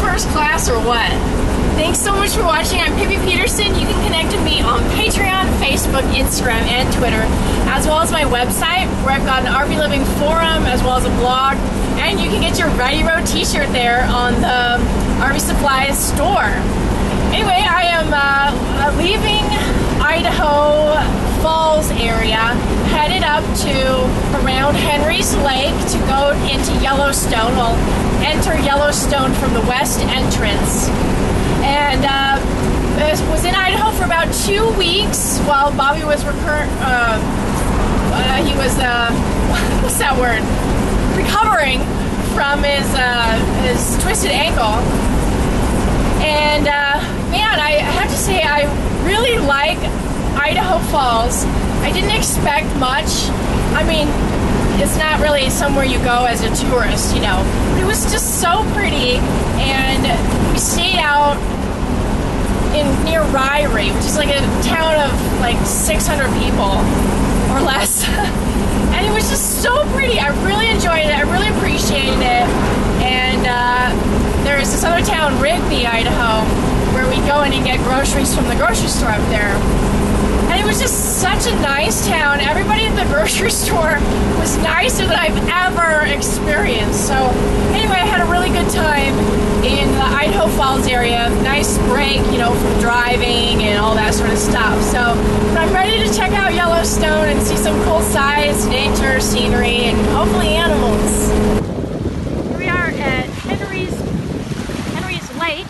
first class or what? Thanks so much for watching. I'm Pippi Peterson. You can connect with me on Patreon, Facebook, Instagram, and Twitter, as well as my website, where I've got an RV Living forum, as well as a blog, and you can get your Ready Road t-shirt there on the RV Supplies store. Anyway, I am leaving Idaho Falls area, headed up to around Henry's Lake to go into Yellowstone. We'll enter Yellowstone from the west entrance. And was in Idaho for about 2 weeks while Bobby was recovering from his twisted ankle. And man, I have to say I really like Idaho Falls. I didn't expect much. I mean, it's not really somewhere you go as a tourist, you know. But it was just so pretty, and we stayed out near Ryrie, which is like a town of like 600 people or less. And it was just so pretty. I really enjoyed it. I really appreciated it. And there's this other town, Rigby, Idaho, where we go in and get groceries from the grocery store up there. And it was just such a nice town. Everybody at the grocery store was nicer than I've ever experienced. So anyway, I had a really good time in the Idaho Falls area. Nice break, you know, from driving and all that sort of stuff. So I'm ready to check out Yellowstone and see some cool sights, nature, scenery, and hopefully animals. Here we are at Henry's Lake.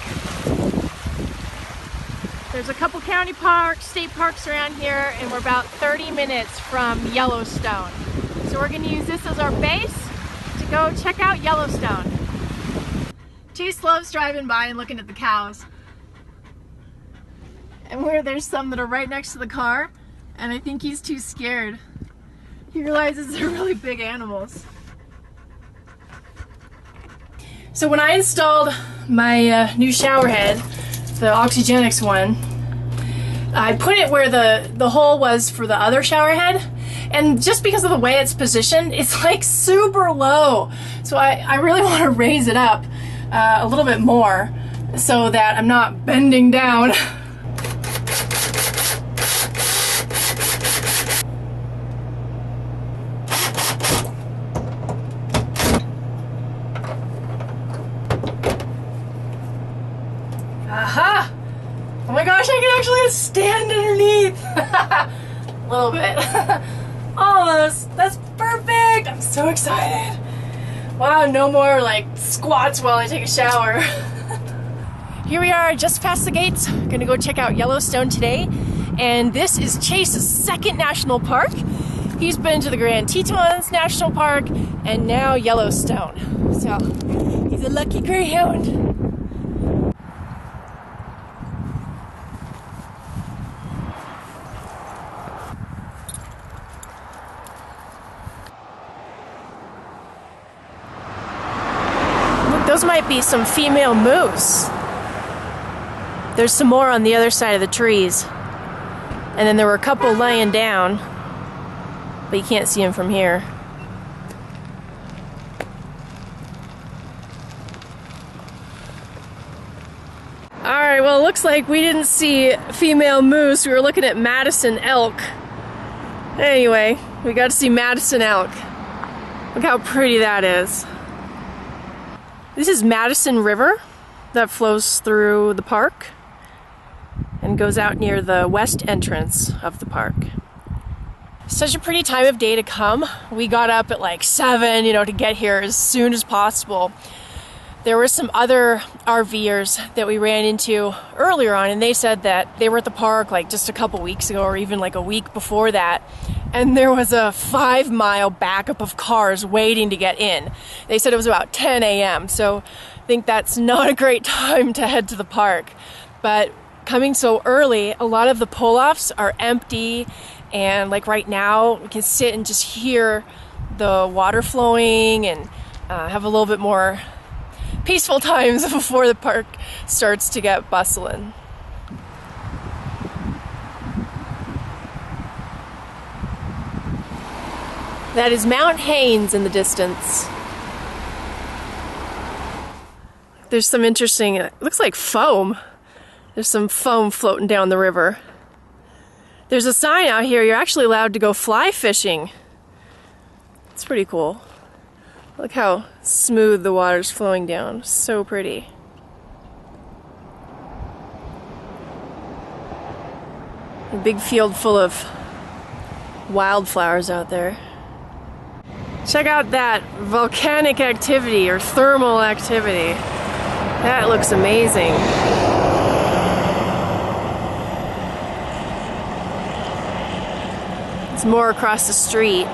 There's a couple county parks, state parks around here, and we're about 30 minutes from Yellowstone. So we're going to use this as our base to go check out Yellowstone. Chase loves driving by and looking at the cows. And there's some that are right next to the car, and I think he's too scared. He realizes they're really big animals. So when I installed my new shower head, the Oxygenics one, I put it where the hole was for the other shower head, and just because of the way it's positioned, it's like super low. So I really want to raise it up a little bit more so that I'm not bending down. Aha! Oh my gosh, I can actually stand underneath! A little bit. Almost! That's perfect! I'm so excited! Wow, no more like squats while I take a shower. Here we are just past the gates. Gonna go check out Yellowstone today. And this is Chase's second national park. He's been to the Grand Tetons National Park and now Yellowstone. So, he's a lucky greyhound. Those might be some female moose. There's some more on the other side of the trees. And then there were a couple laying down, but you can't see them from here. Alright, well it looks like we didn't see female moose. We were looking at Madison elk. Anyway, we got to see Madison elk. Look how pretty that is. This is Madison River that flows through the park and goes out near the west entrance of the park. Such a pretty time of day to come. We got up at like 7, you know, to get here as soon as possible. There were some other RVers that we ran into earlier on, and they said that they were at the park like just a couple weeks ago or even like a week before that, and there was a 5-mile backup of cars waiting to get in. They said it was about 10 a.m., so I think that's not a great time to head to the park. But coming so early, a lot of the pull-offs are empty, and like right now we can sit and just hear the water flowing and have a little bit more peaceful times before the park starts to get bustling. That is Mount Haines in the distance. There's some interesting, it looks like foam. There's some foam floating down the river. There's a sign out here, you're actually allowed to go fly fishing. It's pretty cool. Look how smooth the water's flowing down. So pretty. A big field full of wildflowers out there. Check out that volcanic activity or thermal activity. That looks amazing. It's more across the street.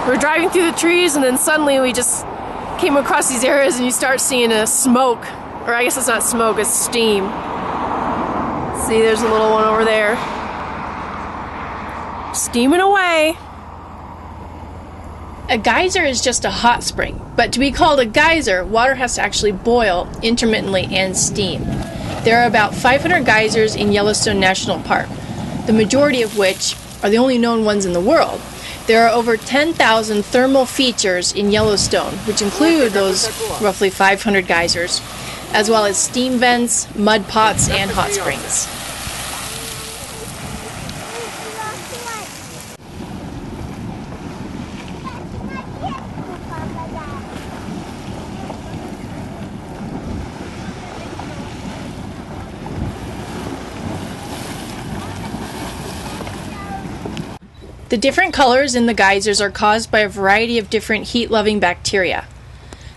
We're driving through the trees and then suddenly we just came across these areas and you start seeing a smoke. Or I guess it's not smoke, it's steam. See, there's a little one over there. Steaming away. A geyser is just a hot spring, but to be called a geyser, water has to actually boil intermittently and steam. There are about 500 geysers in Yellowstone National Park, the majority of which are the only known ones in the world. There are over 10,000 thermal features in Yellowstone, which include those roughly 500 geysers, as well as steam vents, mud pots, and hot springs. The different colors in the geysers are caused by a variety of different heat-loving bacteria.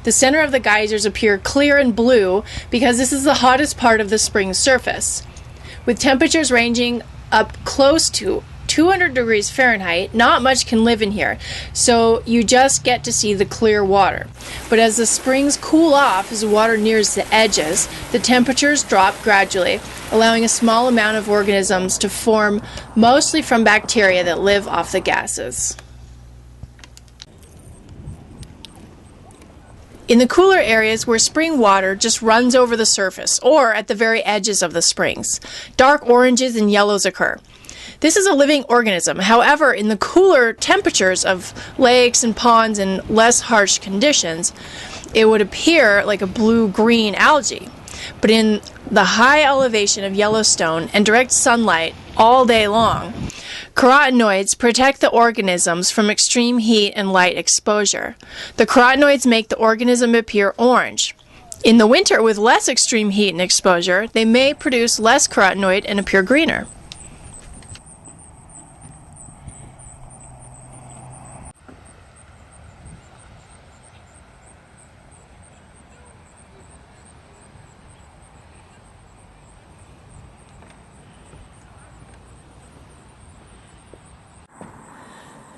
The center of the geysers appear clear and blue because this is the hottest part of the spring's surface. With temperatures ranging up close to 200 degrees Fahrenheit, not much can live in here, so you just get to see the clear water. But as the springs cool off as the water nears the edges, the temperatures drop gradually, allowing a small amount of organisms to form, mostly from bacteria that live off the gases. In the cooler areas where spring water just runs over the surface or at the very edges of the springs, dark oranges and yellows occur. This is a living organism. However, in the cooler temperatures of lakes and ponds and less harsh conditions, it would appear like a blue-green algae. But in the high elevation of Yellowstone and direct sunlight all day long, carotenoids protect the organisms from extreme heat and light exposure. The carotenoids make the organism appear orange. In the winter, with less extreme heat and exposure, they may produce less carotenoid and appear greener.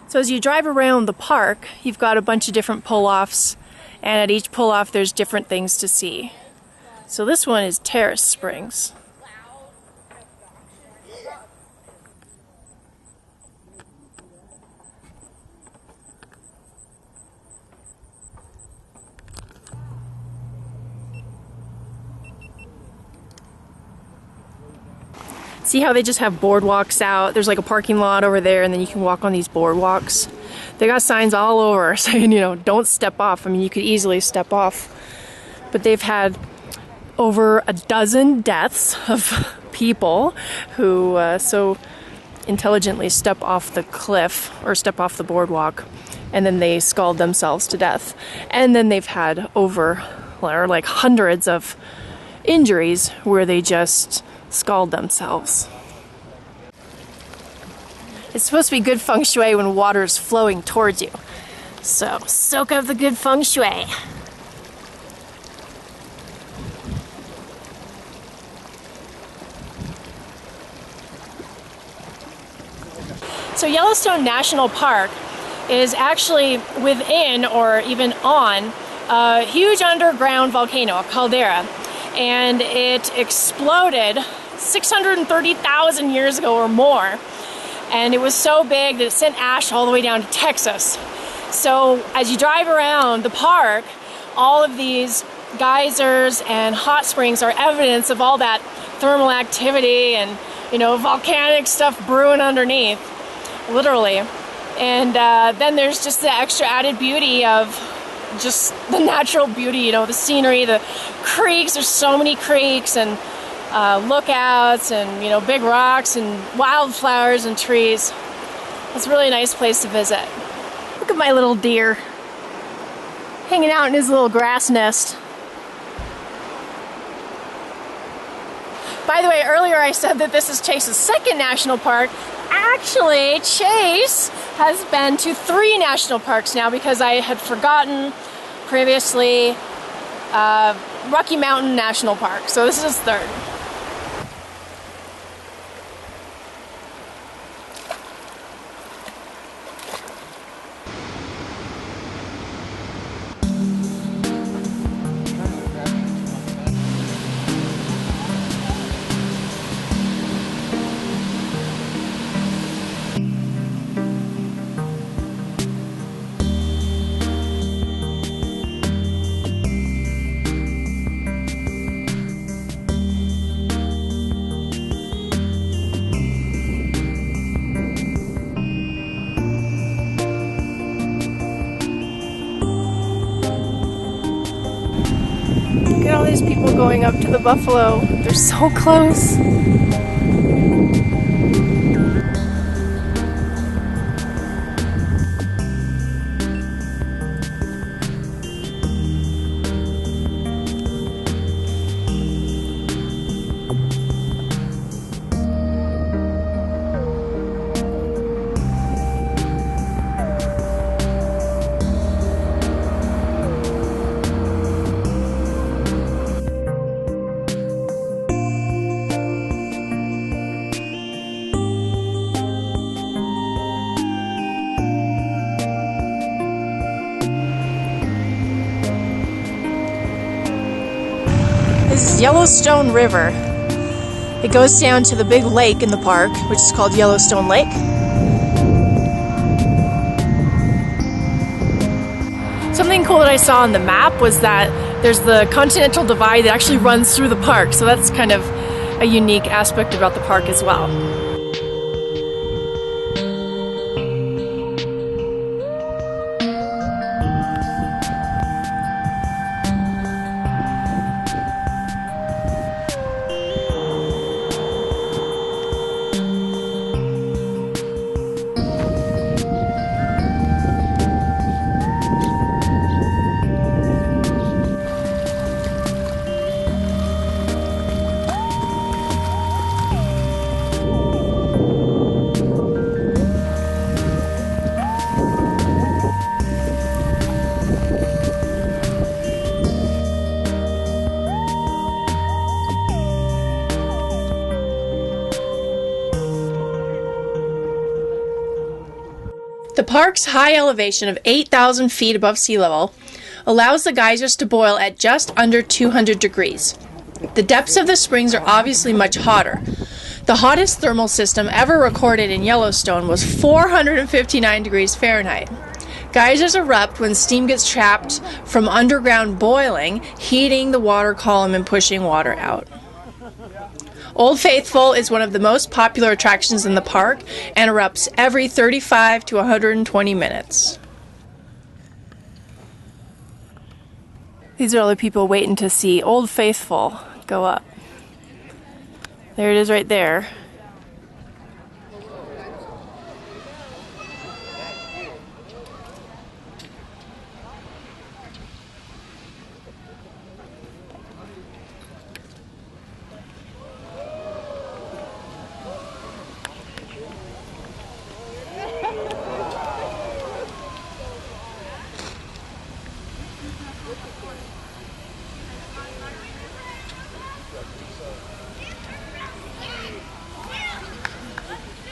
So as you drive around the park, you've got a bunch of different pull-offs, and at each pull-off there's different things to see. So this one is Terrace Springs. See how they just have boardwalks out? There's like a parking lot over there and then you can walk on these boardwalks. They got signs all over saying, you know, don't step off. I mean, you could easily step off. But they've had over a dozen deaths of people who so intelligently step off the cliff or step off the boardwalk and then they scald themselves to death. And then they've had over, or like hundreds of injuries where they just scald themselves. It's supposed to be good feng shui when water is flowing towards you. So soak up the good feng shui. So Yellowstone National Park is actually within or even on a huge underground volcano, a caldera. And it exploded 630,000 years ago or more. And it was so big that it sent ash all the way down to Texas. So as you drive around the park, all of these geysers and hot springs are evidence of all that thermal activity and, you know, volcanic stuff brewing underneath, literally. And then there's just the extra added beauty of just the natural beauty, you know, the scenery, the creeks. There's so many creeks and lookouts and, you know, big rocks and wildflowers and trees. It's a really nice place to visit. Look at my little deer hanging out in his little grass nest. By the way, earlier I said that this is Chase's second national park. Actually, Chase has been to 3 national parks now because I had forgotten previously Rocky Mountain National Park. So this is his third. Look at all these people going up to the buffalo. They're so close. This is Yellowstone River. It goes down to the big lake in the park, which is called Yellowstone Lake. Something cool that I saw on the map was that there's the Continental Divide that actually runs through the park, so that's kind of a unique aspect about the park as well. The park's high elevation of 8,000 feet above sea level allows the geysers to boil at just under 200 degrees. The depths of the springs are obviously much hotter. The hottest thermal system ever recorded in Yellowstone was 459 degrees Fahrenheit. Geysers erupt when steam gets trapped from underground boiling, heating the water column and pushing water out. Old Faithful is one of the most popular attractions in the park and erupts every 35 to 120 minutes. These are all the people waiting to see Old Faithful go up. There it is right there.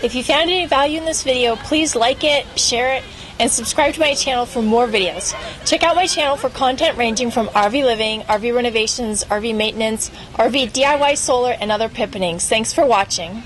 If you found any value in this video, please like it, share it, and subscribe to my channel for more videos. Check out my channel for content ranging from RV living, RV renovations, RV maintenance, RV DIY solar, and other Pippenings. Thanks for watching.